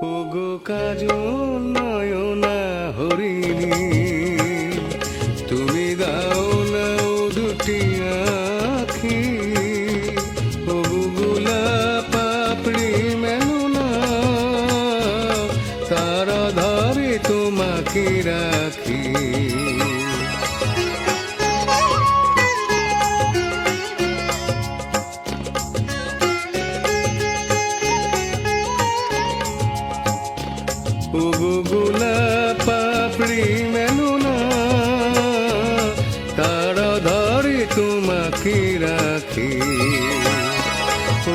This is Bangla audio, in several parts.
ওগো কাজল নয়না হরিণী, তুমি দাও না ও দুটি আখি। ওগো গোলাপ পাপড়ি মেলো না, তারা ধরে তোমাকে রাখি। ওগো গোলাপ পাপড়ি মেলো না, তারা ধরে তোমাকে রাখি।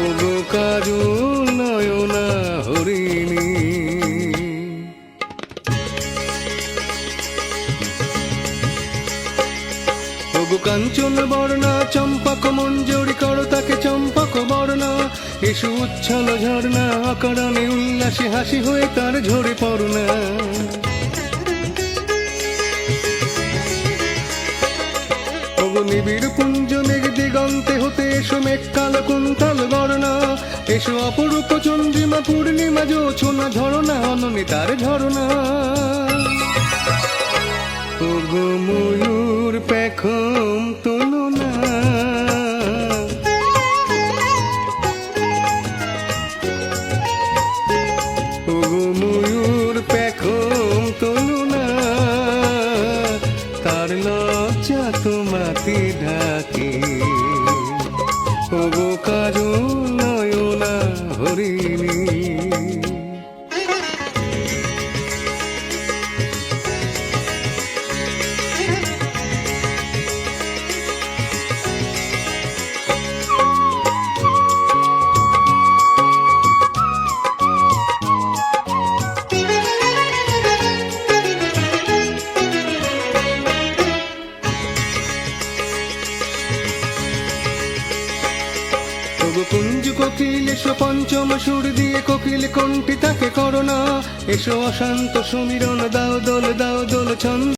ওগো কাজল নয়না হরিণী। ওগো কাঞ্চন বর্ণা চম্পক মঞ্জরি করো তাকে চম্পক বর্ণা। এসো উচ্ছল ঝর্ণা অকারণে উল্লাসে হাসি হয়ে তার ঝরে পড়না। ওগো নিবিড় পুঞ্জ মেঘ দিগন্তে হতে এসো মেঘ কালো কুন্তল বর্ণা। এসো অপরূপ চন্দ্রিমা পূর্ণিমা জোছনা ঝরনা অননে তার ঝরনা। ওগো ময়ূর পেখম তোলো না, ওগো ময়ূর পেখম তোলো না, তার লজ্জা তোমাকে ঢাকে। ওগো কাজল নয়না হরিণী। ওগো কুঞ্জ কোকিল এসো পঞ্চম সুর দিয়ে কোকিল কণ্ঠী তাকে করোনা। এসো অশান্ত সমীরণ দাও দোল ছন্দ।